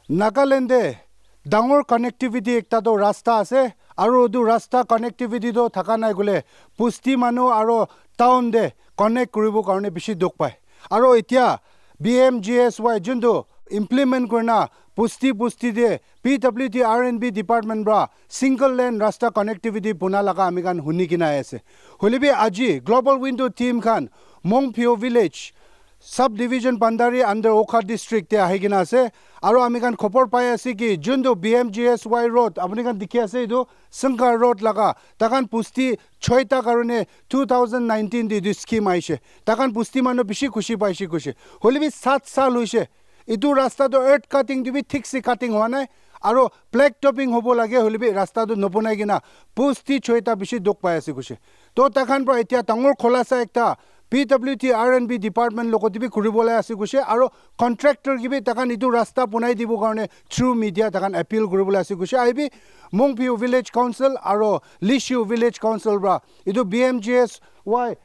Nagalande dangor connectivity ekta to rasta ase aru du rasta connectivity to thaka nai gole pusti manu aro town de connect kuribo karone bishi duk pai aro etia BMGSY jundu implement korna pusti de PWD R&B department bra single lane rasta connectivity buna laga amigan huni kina ase holibi aji global window team khan Mongpyo village Sub-Division Bhandari under Wokha district te ahigina ase aro amikan khopor pai ase ki jundu BMGSY road apni kan dikhi ase edu Sankar road laga takan pusti choita karone 2019 di scheme aise takan pusti manu bishi khushi paise khushi holibi 7 saal hoise edu rasta to earth cutting dibi thik si cutting howa nai aro black topping hobo lage holibi rasta to nopunai gina pusti choita bishi duk pai ase khushi to takan pra etia tangor kholasa ekta PWD R&B department lokotibi kuribole ase gushe aro contractor gibi takan itu rasta punai dibo karone through media takan appeal kuribole ase gushe aibi Mongpyo village council aro Lishu village council bra itu BMGSY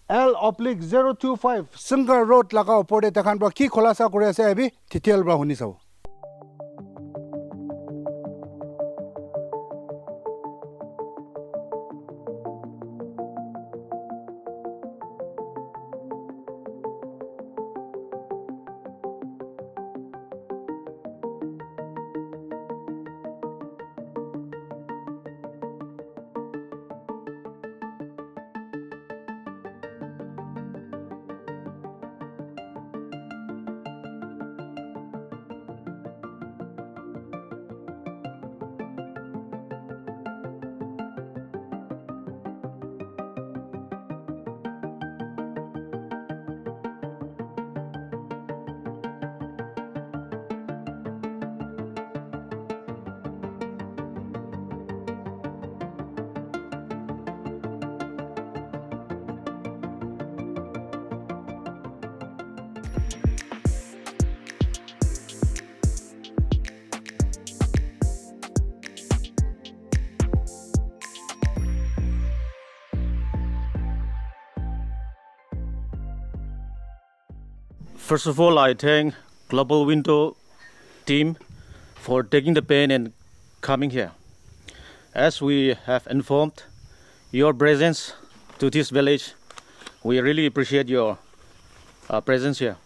L/025 Sankar road laga opore takan bra ki kholasa kore ase aibi detail bra huni sabo First of all, I thank Global Window team for taking the pain and coming here. As we have informed your presence to this village, we really appreciate your presence here.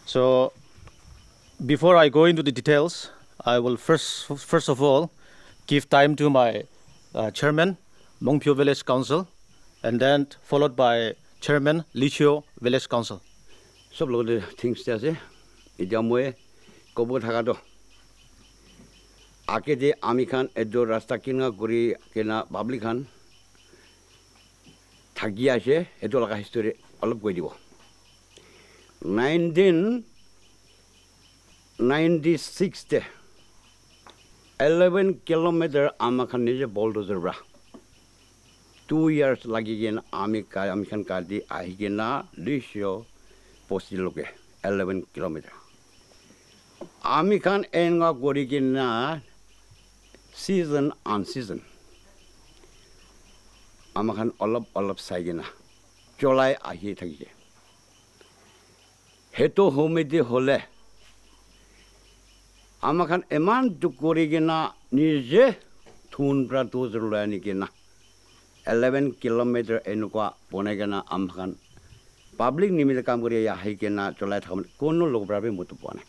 So, before I go into the details, I will first of all give time to my chairman, Mongpyo Village Council, and then followed by chairman, Lishu Village Council. Sub load things there. Idamwe Kobo Tagado Akede Amikan Edo Rastakina Guri Kena Bablikan Tagiaje Edola history all of Guido 1996 11 kilometer Amakanija bulldozer bra 2 years lagigen Amikan Kadi Ahigena Lisho Postiloke 11 kilometer. Amikan enga gorigina season on season. Amakan olop saigina. July ahi thagi. Heto homedi hole. Amakan eman tu gorigina nije thun pra tuzrulani gina. 11 kilometer enukwa ponegana amakan public nimit kam kori ya haikena cholai tham kono log brabe mutu pone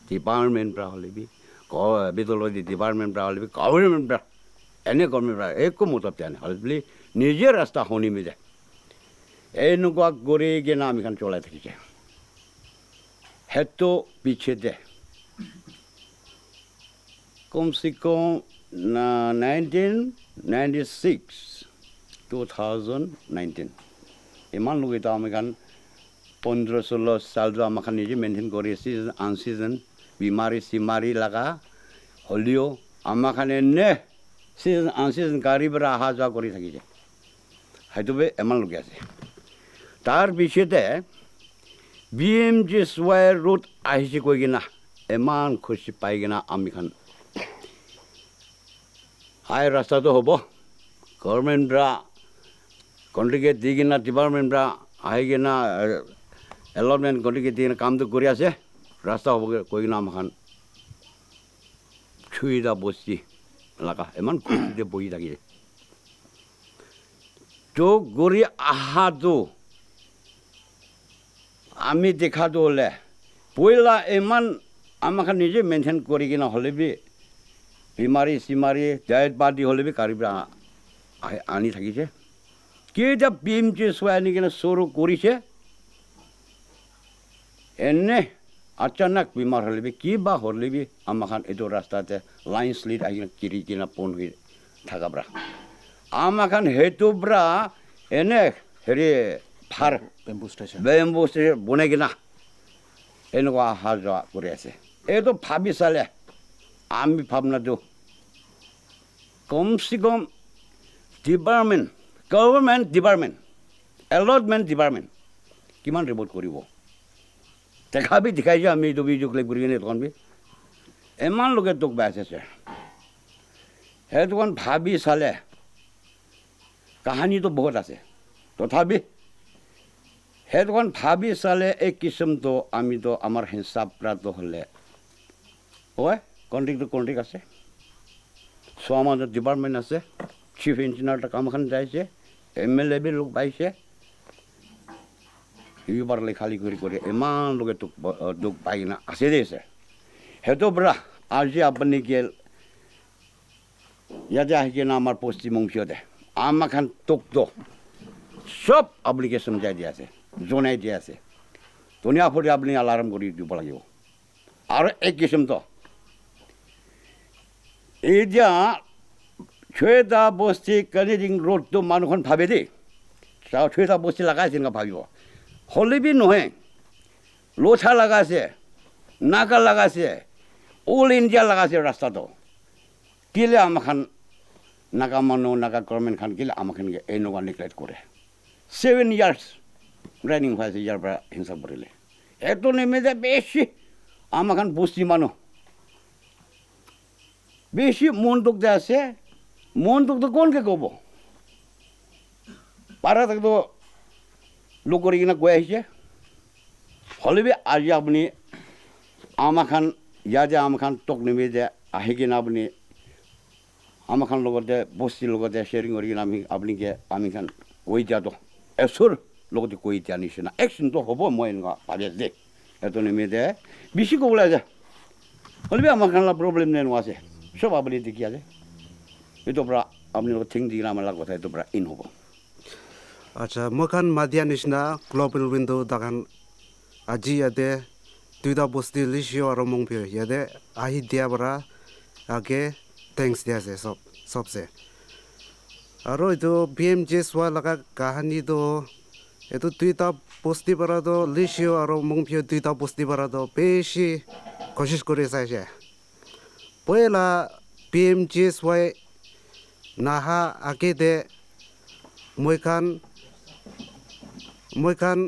department bra holebi ko bidolodi department bra holebi government bra ene government bra ekko mutu pyane holebi nije rasta honi mide enu ko gore ge nami kan cholai thike hetto piche de kom se kom 1996 2019 eman logi ta amikan 15-16 साल जो आमाखान निजे maintain करी season अन season बीमारी सीमारी लगा होलियो आमाखान ने season अन season गाड़ी पर आहा जा करी थकी जे हाइतुबे एमान लगे आसे तार बिषयते BMGSY रूट आहिसे कोइगिना एमान खुशी पाइगिना आमिखान हाय रास्ता तो होबो गवर्नमेंट ब्रा कॉन्ट्रिक्ट दिगिना डिपार्टमेंट ब्रा आइगिना allotment going to get in come to Korea, Rasta of Koinam Han ছুইদা বস্তি লাগা ইমান খুশিতে বহি থাকিলে তো গড়ি আহাটো আমি দেখাটো হলে পয়লা ইমান আমাক নিজে মেইনটেইন কৰি কিনে হ'লে বি বেমাৰী চিমাৰী ডায়েট বাদ দি হ'লে বি কাৰিবা আনি থাকিছে কেইটা BMJ চোৱাই আনি কিনে চৰু কৰিছে এনে अचानक बीमार होले भी की बा होले भी आमाखान एतो रास्ता ते लाइन स्लिट आइ किरी किना पोन हुई थाका ब्रा आमाखान हेतु ब्रा एने हेरे फार बेम्बू स्टेशन बने किना एनको हाजा करे আছে एतो भाबी साले आमी भाबना दो कम से कम department government department allotment department किमान रिपोर्ट करिवो দেখা বি দেখাই যে আমি ডবি জুকলে ঘুরি কিনে তখন বি এমান লোকে তোক বেঁচে আছে সেই তখন ভাবি চালে কাহানী তো বহুত আছে তথাপি সেই তখন ভাবি চালে এই কিসমটো আমি তো আমার হিসাবরাতো হলে হয় কন্ট্রিক্ট আছে সো আমাদের ডিপার্টমেন্ট আছে চিফ ইঞ্জিনিয়ারটা কামখান যাইছে MLA বি লোক পাইছে এইবাৰ খালি কৰি ইমান লোকে তোক দুখ পাই কিনা আছে দেছে সেইটো পৰা আজি আপুনি গেল ইয়াতে আহি কিনে আমাৰ পশ্চিমবংগতে আমাখান তোকতো সব এপ্লিকেশ্যন যাই দিয়া আছে জনাই দিয়া আছে ধুনীয়া কৰি আপুনি এলাৰ্ম কৰি দিব লাগিব আৰু এক কিসমটো এতিয়া ছয়টা বস্তি কানেক্টিং ৰোডটো মানুহখন ভাবে দেই ছয়টা বস্তি লগাইছে এনেকৈ ভাবিব হলে বি নহয় লোঠা লাগাছে নাগা লাগাছে অল ইণ্ডিয়া লাগাছে ৰাস্তাটো কেলে আমাখান নাগা মানুহ নাগা গভৰ্ণমেণ্ট খান কেলে আমাখান এনেকুৱা নেগলেক্ট কৰে 7 ইয়াৰ্ছ ৰানিং হৈ আছে ইয়াৰ পৰা হিংসা কৰিলে এইটো নিমিত্তে বেছি আমাখান বস্তি মানুহ বেছি মন দুখ যে আছে মন দুখটো কোনকে ক'ব পাৰা থাকতো লোক কৰি কিনে গৈ আহিছে হ'লে বি আজি আপুনি আমাখান ইয়াতে আমাখান টক নিমিত্তে আহি কিনে আপুনি আমাখান লগতে বস্তিৰ লগতে শ্বেয়াৰিং কৰি কিনে আমি খান কৈ দিয়াটো এচুৰ লগতে কৈ দিয়া নিচিনা একচনটো হ'ব মই এনেকুৱা ভাবি আছোঁ দেই এইটো নিমিত্তে বেছি ক'বলৈ আছে হ'লে বি আমাখান প্ৰব্লেম এনেকুৱা আছে চব আপুনি দেখি আছে এইটোৰ পৰা আপুনি লগত থিং দি কিনে আমাৰ কথা এইটোৰ পৰা ইন হ'ব আচ্ছা মখান মাদিয়া নিচিনা গ্লোবাল উইন্ডো দাখান আজি ইয়াতে দুইটা বস্তি লিচিও আৰু মংপিও ইয়াতে আহি দিয়া পৰা আগে থেংকছ দিয়া আছে সবসে আৰু এইটো BMJ চোৱা লগা কাহানীটো এইটো দুইটা বস্তি পৰাতো লিচিও আৰু মংপিও দুইটা বস্তি পৰাতো বেছি কোচিছ কৰি চাইছে পয়লা BMJ চোৱাই নাহা আগেতে মই খান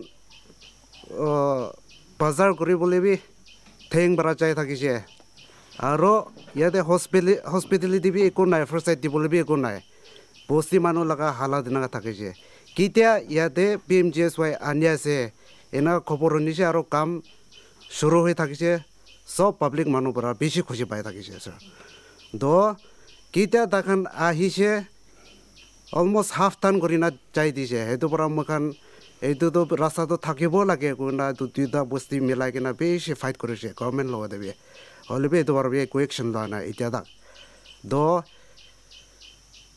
বাজাৰ কৰিবলৈ বি ঠেং বাৰা চাই থাকিছে আৰু ইয়াতে হস্পিটেলিটি বি একো নাই ফাৰ্ষ্ট এড দিবলৈ বি একো নাই বস্তি মানুহ লগা হালত এনেকৈ থাকিছে কেতিয়া ইয়াতে BMJ চোৱাই আনি আছে এনেকুৱা খবৰ শুনিছে আৰু কাম শুৰু হৈ থাকিছে সব পাব্লিক মানুহ পৰা বেছি খুচি পাই থাকিছে ছাৰ তো কেতিয়া তাখান আহিছে অলমষ্ট হাফ টাৰ্ণ কৰি না যাই দিছে সেইটো পৰা মই খান এইটোতো ৰাস্তাটো থাকিব লাগে কোনোবা দুটা বস্তি মিলাই কিনে বেছি ফাইট কৰিছে গভৰ্ণমেণ্ট লগতে বি হ'লে বি এইটো বাৰু একো একশ্যন লোৱা নাই এতিয়া তাক তো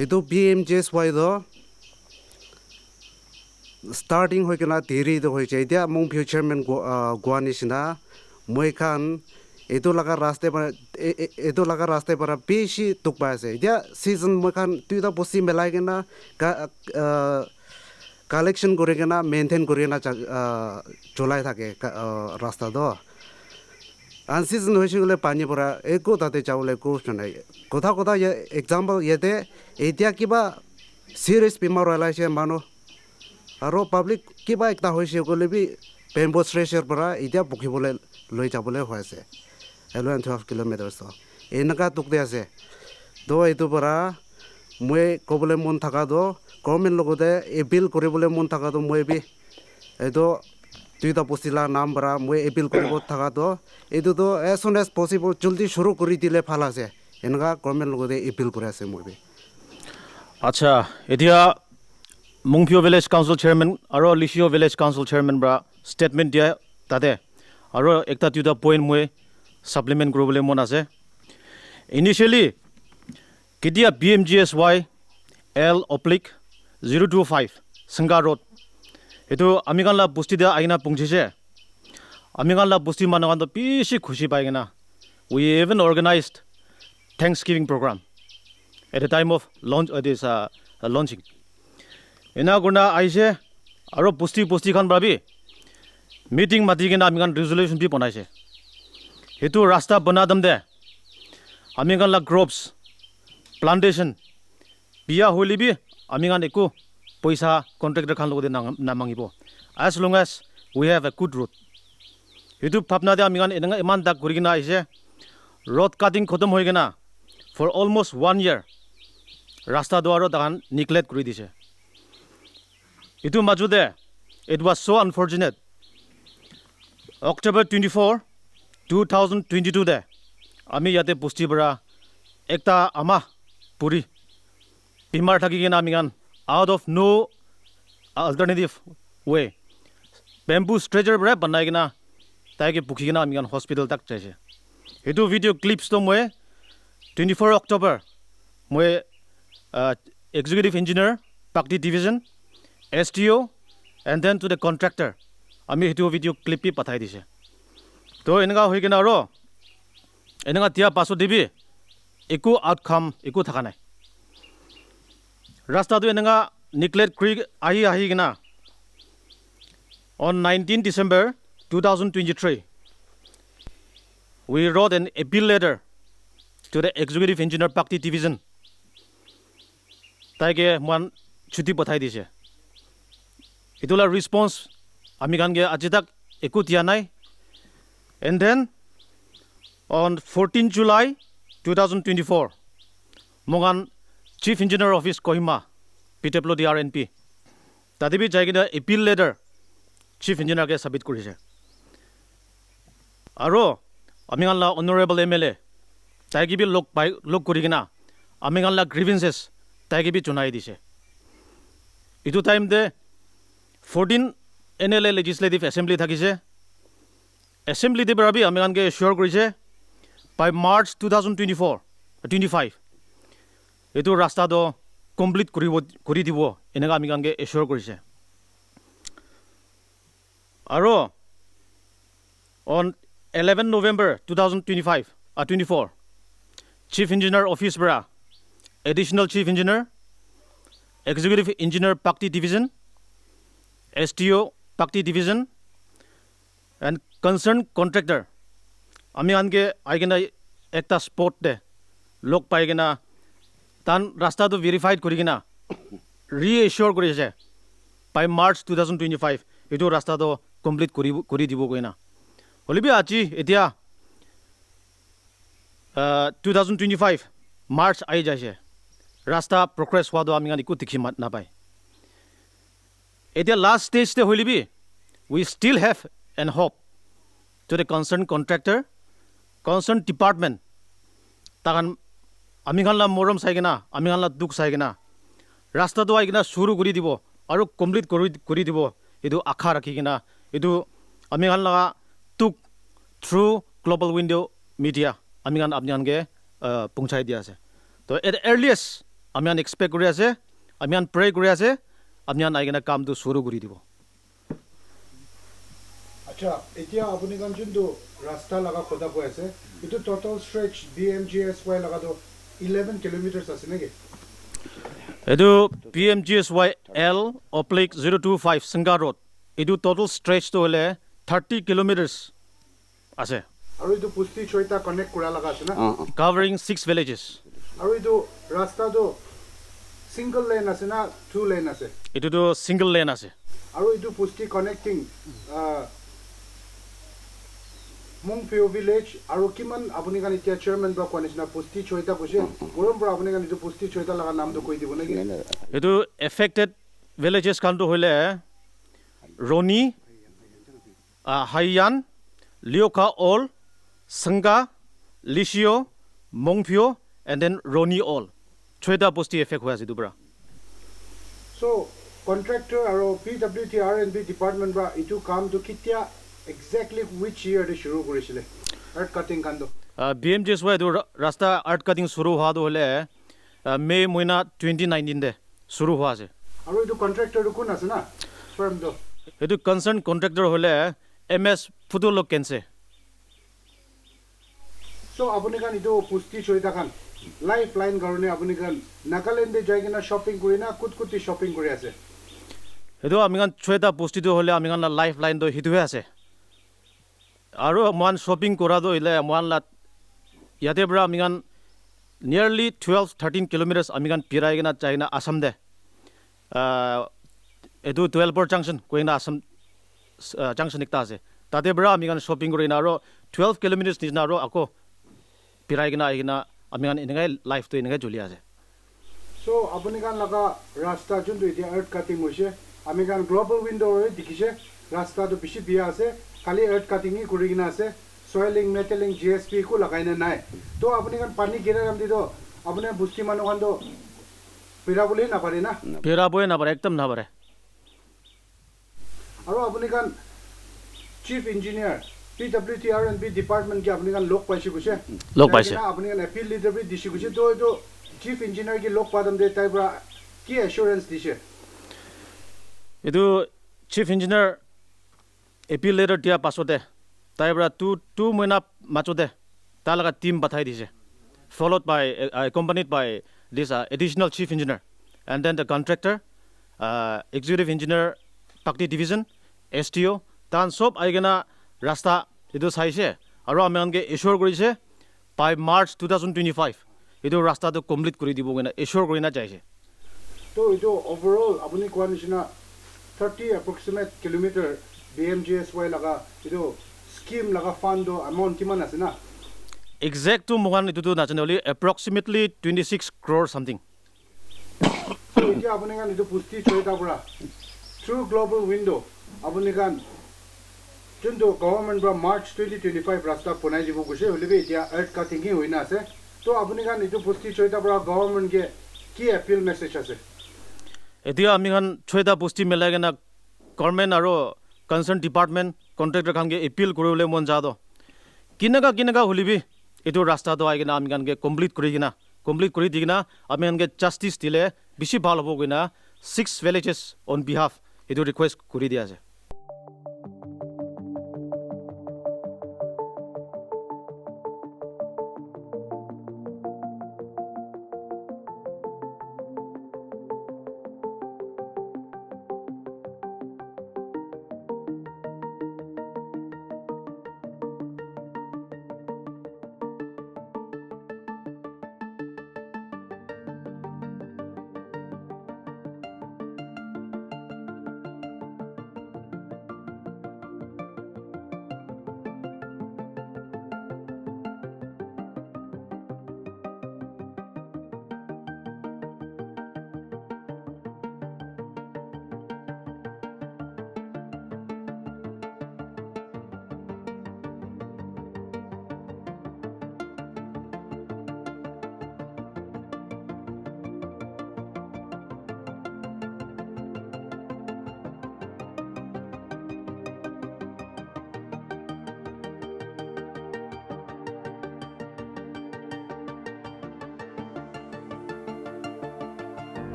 এইটো BMJ চোৱাইতো ষ্টাৰ্টিং হৈ কিনে দেৰিটো হৈছে এতিয়া মোৰ ফিউচাৰমেন গোৱা নিচিনা মই খান এইটো লগা ৰাস্তাৰ পৰা বেছি দুখ পাই আছে এতিয়া ছিজন মই খান দুইটা বস্তি মিলাই কিনে কালেকশ্যন কৰি কিনে মেইনটেইন কৰি কিনে চলাই থাকে ৰাস্তাটো আনচিজন হৈছে গ'লে পানীৰ পৰা একো তাতে যাবলৈ একো নাই কথা এক্সাম্পল ইয়াতে এতিয়া কিবা চিৰিয়াছ বেমাৰ ওলাইছে মানুহ আৰু পাব্লিক কিবা এটা হৈছে গ'লে বি বেম্বো ষ্ট্ৰেচাৰ পৰা এতিয়া বকিবলৈ লৈ যাবলৈ হৈ আছে 11-12 কিলোমিটাৰ এনেকুৱা টুকতে আছে তো এইটোৰ পৰা মই ক'বলৈ মন থকাটো গভৰ্ণমেণ্ট লগতে এপিল কৰিবলৈ মন থকাটো মই এইটো দুইটা বস্তিলাৰ নাম পৰা মই এপিল কৰিব থকাটো এইটোতো এজ চুন এজ পচিবল জলদি শুৰু কৰি দিলে ভাল আছে এনেকুৱা গভৰ্ণমেণ্ট লগতে এপিল কৰি আছে মই আচ্ছা এতিয়া মুংফিও ভিলেজ কাউন্সিল চেয়াৰমেন আৰু লিচিও ভিলেজ কাউন্সিল চেয়াৰমেন পৰা ষ্টেটমেণ্ট দিয়া তাতে আৰু একটা দুটা পইণ্ট মই ছাপ্লিমেণ্ট কৰিবলৈ মন আছে ইনিচিয়েলি কেতিয়া BMGSY L/025 Sangha Road itu ami kan la busti dia aina pungchise ami kan la busti managan to pishi khushi paigena we even organized Thanksgiving program at the time of launch this launching ena guna aise aro busti khan brabi meeting mati gena ami kan resolution bi banaise itu rasta banadam de ami kan la crops plantation biya holibi ami kan eku paisa contractor khan logode na mangibo as long as we have a good road itu phapna de ami kan enanga iman dak kurigina aise road cutting khotom hoigena for almost 1 year rasta do aro dagan neglect kuri dise itu majude it was so unfortunate October 24 2022 de ami yate pusti bara ekta ama puri bimar thaki gena ami kan out of no alternative way bamboo stretcher bara banai gena tai ke pukhi gena ami kan hospital tak jaise etu video clips to moi 24 October moi executive engineer Pakti division STO and then to the contractor ami etu video clip pi pathai dise to enga hoi gena ro enga tia paso dibi eku outcome eku thaka nai rasta tu enga neglect creek ahi gena on 19 December 2023 we wrote an appeal letter to the executive engineer Pakti division taike man chuti pathai dise itula response ami kan ge ajidak eku tia nai and then on 14 July 2024 mogan chief engineer office Kohima PWD RNP tadibi jaigina appeal letter chief engineer ke submit korise aro ami kan la honorable MLA taigi bi lok korigina ami kan la grievances taigi bi chunai dise itu time de 14 NLA legislative assembly thakise assembly de barabi ami kan ke sure korise by March 25 etu rasta do complete kori dibo enega ami kan ke assure korise aro on 11 November 2024 chief engineer office bra additional chief engineer executive engineer Pakti division STO Pakti division and concerned contractor ami ange aigena ekta spot de lok paigena tan rasta to verified korigena reassure korise by March 2025 etu rasta to complete kori dibo koina holibi achi etia 2025 March ai jaise rasta progress hwa do ami ani ku tikhi mat na pai etia last stage te holibi we still have an hope to the concerned contractor concerned department takan ami kan la morom saigena ami kan la duk saigena rasta do aigena shuru kori dibo aru complete kori dibo edu akha rakhi gena edu ami kan la tuk through global window media ami kan apni an ge pungchai dia ase to at earliest ami an expect kori ase ami an pray kori ase ami an aigena kam tu shuru kori dibo acha etia apuni kan jundu rasta laga khoda ko ase itu total stretch BMGSY laga do 11 kilometers ase nege edu BMGSY L/025 Sangha Road edu total stretch to hole 30 kilometers ase aru itu pusti choita connect kura laga ase na covering 6 villages aru itu rasta do single lane ase na two lane ase edu to single lane ase aru itu pusti connecting Mungpio village aru kiman apuni kan itia chairman ba konisna pusti choita kose gorom bra apuni kan itu pusti choita laga naam do koi dibo nagi edu affected villages kan to hole Roni Haiyan Liokha Ol Sangha Licio Mongpio and then Roni all. Choita posti effect hoya situ bra. So contractor aro PWT R&B department bra itu kam to kitya exactly which year de shuru korisile earth cutting kando BMJS wa edu rasta art cutting shuru hoa do hole May moina 2019 de shuru hoa ase. aro itu contractor kun ase na firm do Edu concerned contractor hole MS Futulok kense. so apuni kan itu pusti choita kan lifeline garone apuni kan Nagaland de jaigina shopping kurina kutkuti shopping kuri ase Edu amigan choita posti do hole amigan la lifeline do hitu ase. Aro man shopping kora do ile man la yate bra amigan nearly 12-13 kilometers amigan pirai gina China Assam de. Edu 12 junction koina Assam junction ekta ase. Tate bra amigan shopping korina aro 12 kilometers nisna aro ako pirai gina aigina amigan ingai life to ingai juli ase. so apuni kan laga rasta jundu iti earth cutting hoise ami kan global window re dikise rasta to bishi bia ase kali earth cutting hi kurigina ase soiling metalling GSP ko lagaina nai to apuni kan pani gira ram dido apuni busti manu kan do pira boli na pare na Pira boy na bare ekdam na bare. aro apuni kan chief engineer PWT R&B department ki apuni kan lok paise kuse Lok paise. apuni kan appeal leader bi dishi kuse to chief engineer ki lok padam de tai bra ki assurance dishe Edu chief engineer appeal letter dia pasote taibra two moina machote talaga team bathai dise followed by accompanied by this additional chief engineer and then the contractor executive engineer Pakti division STO tan sob aigena rasta edu saise aro amange assure korise by March 2025 edu rasta to complete kori dibo gena assure korina jaise. to itu overall apuni kwanishina 30 approximate kilometer BMGSY laga itu scheme laga fund do amount kiman ase na Exact to mohan itu to nationally approximately 26 crore something. so itu apuni kan itu pusti choita pura through global window apuni kan junto government bra March 2025 rasta ponai jibu guse holebe itia earth cutting hi hoina ase to apuni kan itu pusti choita pura government ge ki appeal message ase Etia amihan choida posti melagena government aro concerned department contractor khange appeal korule mon jado kinaga hulibi etu rasta do aigena amigan ge complete kori digina amigan ge justice dile bishi bhal hobo gina 6 villages on behalf etu request kori dia ase.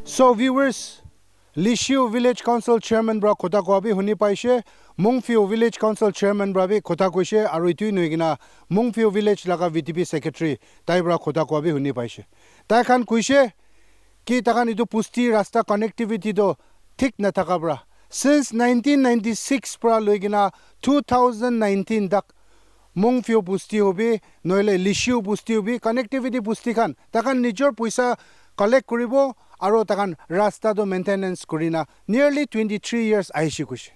So viewers, Lishiu Village Council Chairman bra khota ko abi huni paise Mungfiu Village Council Chairman bra bi khota koise aru itu noigina Mungfiu Village laga VTP Secretary tai bra khota ko abi huni paise tai khan koise ki takan itu pusti rasta connectivity do thik na thaka bra since 1996 pra loigina 2019 dak Mungfiu pusti hobi noile Lishiu pusti hobi connectivity pusti khan takan nijor poisa collect koribo aro takan rasta do maintenance kurina nearly 23 years aishi kushi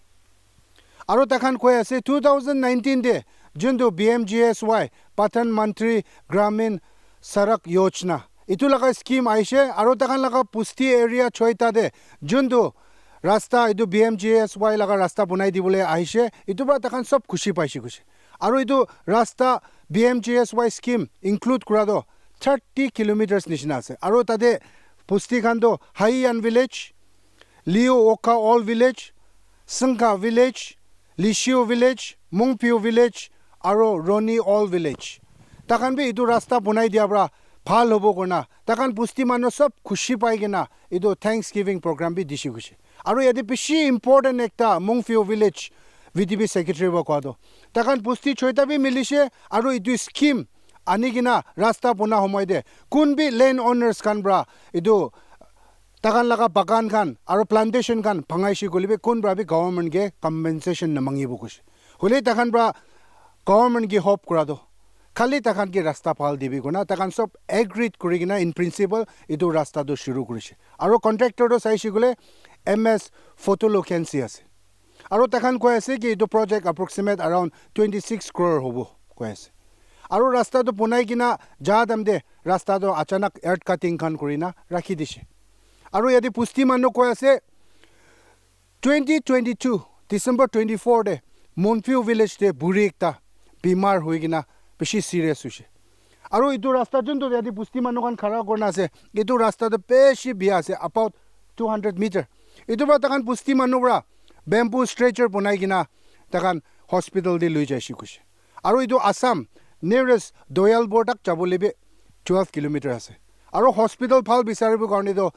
aro takan koi ase 2019 de jundu BMGSY Patan Mantri Gramin Sarak Yojana itu laga scheme aishe aro takan laga pusti area choita de jundu rasta itu BMGSY laga rasta bunai dibole aishe itu bra takan sob khushi paishi kushi aro itu rasta BMGSY scheme include kurado 30 kilometers nishina ase aro tade pusti khando Haiyan village Leo Wokha all village Sangka village Lishiu village Mungpiu village aro Roni all village takan bi itu rasta bunai dia bra phal hobo kona takan pusti mano sob khushi pai gena itu Thanksgiving program bi dishi khushi aro yadi bishi important ekta Mungpiu village VTP secretary ba kwado takan pusti choita bi milishe aro itu scheme anigina rasta puna homoi de kunbi land owners kan bra idu takan laga bagan kan aro plantation kan phangaishi golibe kun bra bi government ge compensation namangi bukush hole takan bra government ge hope kurado khali takan ge rasta phal dibi guna takan sob agreed kurigina in principle idu rasta do shuru kurise aro contractor do saishi gole MS photolocancy ase aro takan koi ase ki idu project approximate around 26 crore hobo koi ase aro rasta to punai kina jadam de rasta to achanak earth cutting khan kurina rakhi dishe aro yadi pusti manu ko ase 2022 December 24 de Mungfiu village de buri ekta bimar hoigina beshi serious hoise aro itu rasta junto yadi pusti manu khan khara korna ase itu rasta to beshi bia ase about 200 meter itu ba takan pusti manu bra bamboo stretcher punai kina takan hospital de lui jaishi kush aro itu Assam nearest Doyal Bordak Chabolebe 12 kilometer ase aro hospital phal bisaribo karne do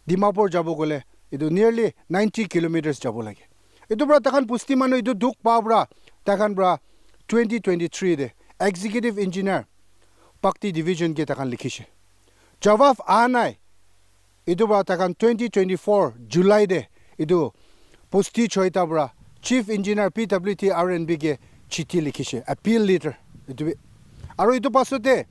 Dimapur jabo gole idu nearly 90 kilometers jabo lage itu bra takan pusti manu itu duk pa bra takan bra 2023 de executive engineer Pakti division ke takan likhishe jawab anai itu bra takan 2024 July de itu pusti choita bra chief engineer PWT RNB ke chithi likhishe appeal letter itu aro itu pasote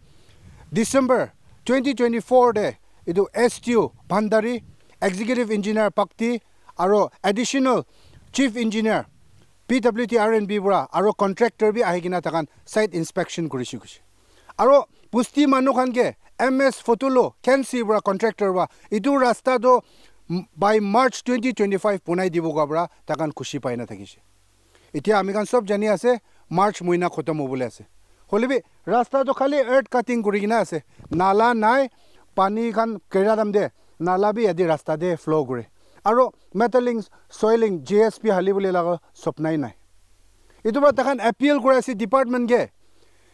December 2024 de itu STU Bhandari executive engineer Pakti aro additional chief engineer PWT RNB bra aro contractor bi ahigina takan site inspection kurishi kushi aro pusti manu khan ke MS Fotulo Kensi bra contractor ba itu rasta do by March 2025 punai dibo gabra takan khushi paina thakishi itia ami kan sob jani ase March moina khotom hobole ase holibi rasta to khali earth cutting kurigina ase nala nai pani khan keradam de nala bi adi rasta de flow gure aro metalling soiling JSP hali bole laga sopnai nai itu ba takan appeal kore ase department ge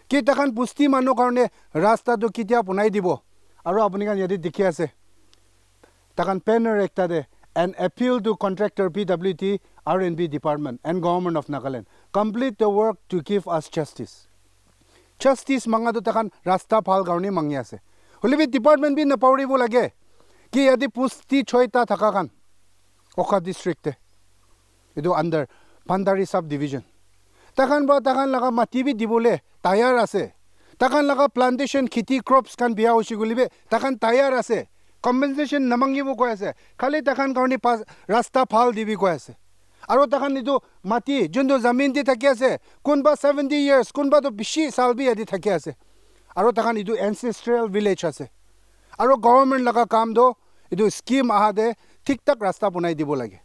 ki takan pusti manu karone rasta to kitia punai dibo aro apuni kan yadi dikhi ase takan banner ekta de an appeal to contractor PWT RNB department and government of Nagaland complete the work to give us justice manga to takan rasta phal garni mangya ase holibi department bi na pawribo lage ki yadi pusti choita thaka kan Wokha district te idu under Bhandari Sub-Division takan ba takan laga mati bi dibole tayar ase takan laga plantation khiti crops kan biya hoshi gulibe takan tayar ase compensation namangi bo ko ase khali takan garni pas rasta phal dibi ko ase aro takan idu mati jundo zamin di thaki ase kunba 70 years kunba to bishi sal bi adi thaki ase aro takan idu ancestral village ase aro government laga kam do idu scheme ahade thik tak rasta bunai dibo lage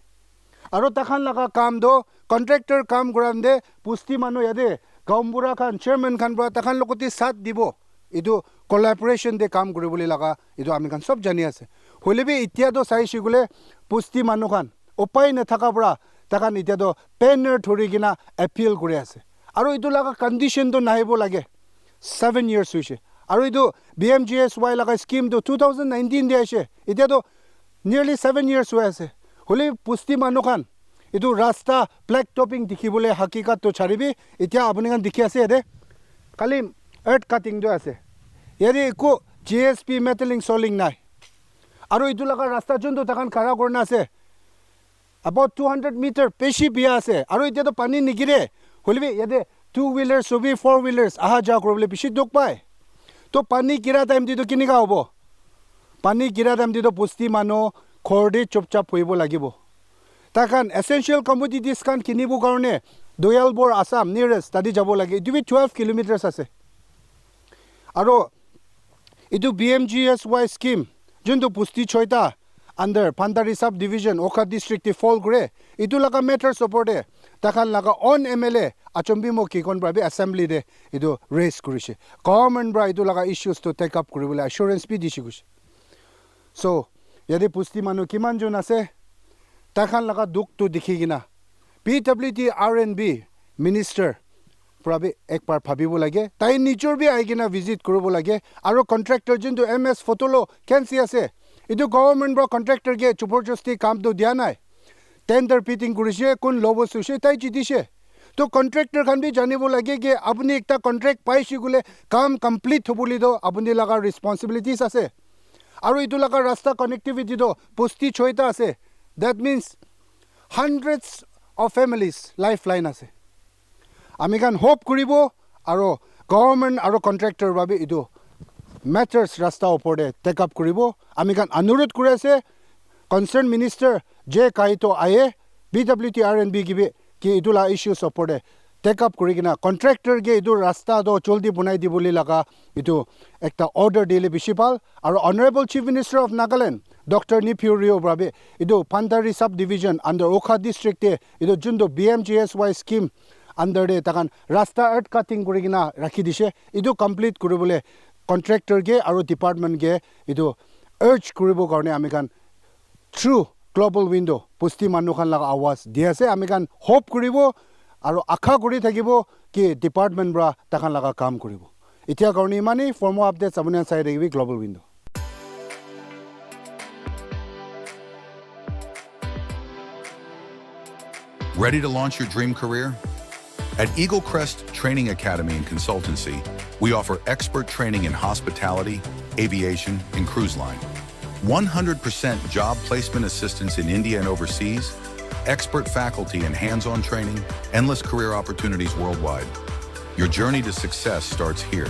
aro takan laga kam do contractor kam grande pusti manu yade gaumbura khan chairman khan bra takan lokoti sat dibo idu collaboration de kam kuribole laga idu ami kan sob jani ase holebi itia do sai shigule pusti manu khan upai na thaka bra takan itia do banner thori gina appeal kuri ase aro idu laga condition do naibo lage 7 years hoise aro idu BMGSY laga scheme do 2019 de ase itia do nearly 7 years hoise হলে পুষ্টি মানুহ খান এইটো ৰাস্তা black topping দেখিবলৈ হাকিকাতটো ছাড়িবি এতিয়া আপুনি খান দেখি আছে ইয়াতে খালি আৰ্থ কাটিংটো আছে ইয়াতে একো জিএসপি মেটেলিং চলিং নাই আৰু এইটো লগা ৰাস্তা যোনটো তাকান খাৰা কৰনা আছে about 200 মিটাৰ পেছি বিয়া আছে আৰু এতিয়াতো পানী নিগিৰে হলিবি ইয়াতে 2 হুইলাৰ ছবি 4 হুইলাৰ্ছ আহা যোৱা কৰিবলৈ বেছি দুখ পায় তো পানী কিৰা টাইম দিটো কেনেকা হ'ব পানী কিৰা টাইম দিটো পুষ্টি মানুহ খৰদি চুপচাপ ফুৰিব লাগিব তাকান এসেনশিয়েল কমোডিটিজ কান কিনিব কাৰণে দয়ালবৰ আসাম নিয়াৰেষ্ট তাদি যাব লাগে ইটো 12 কিলোমিটাৰছ আছে আৰু ইটো BMGSY স্কিম যোনটো পুষ্টি ছয়টা under Bhandari Sub-Division Wokha district fall gre itu laga matter support e takhan laga on MLA achombi mo ki kon brabi assembly de itu raise kurise government bra itu laga issues to take up kuribole assurance bi dishi gush so yadi pusti manu kiman jon ase takhan laga duk to dikhigina PWD RNB minister prabi ekbar bhabibo lage tai nijor bi aigina visit koribo lage aro contractor jintu MS Fotolo kensi ase ইটো government বা কণ্ট্ৰেক্টৰকে জবৰদস্তি কামটো দিয়া নাই tender পিটিং কৰিছে কোন ল'ব চুইছে তাই জিতিছে তো কণ্ট্ৰেক্টৰ খান বি জানিব লাগে যে আপুনি একটা কণ্ট্ৰেক্ট পাইছে গ'লে কাম কমপ্লিট হ'বলিতো আপুনি লগা ৰেছপনচিবিলিটিছ আছে আৰু এইটো লগা ৰাস্তা কানেক্টিভিটিটো পুষ্টি ছয়টা আছে that means hundreds of families life line আছে আমি খান হোপ কৰিব আৰু গভৰ্ণমেণ্ট আৰু কণ্ট্ৰেক্টৰ বাবে এইটো matters rasta opore take up koribo ami kan anurodh kore ase concerned minister je kaito aye BWT RNB gibe ki idula issues opore take up korigina contractor ge idu rasta do joldi bunai diboli laga itu ekta order dile bishipal aru honorable chief minister of Nagaland Dr. Nipurio brabe idu Bhandari Sub-Division under Wokha district e idu jundo BMGSY scheme under de takan rasta earth cutting korigina rakhi dise idu complete koribole contractor ge aru department ge idu urge koribo karone ami kan through global window pusti manu khan laga awaz di ase ami kan hope koribo aru akha kori thakibo ki department bra takhan laga kaam koribo etia karone mani for more updates abune sai regibi global window Ready to launch your dream career? At Eagle Crest Training Academy and Consultancy, we offer expert training in hospitality, aviation, and cruise line. 100% job placement assistance in India and overseas, expert faculty and hands-on training, endless career opportunities worldwide. Your journey to success starts here.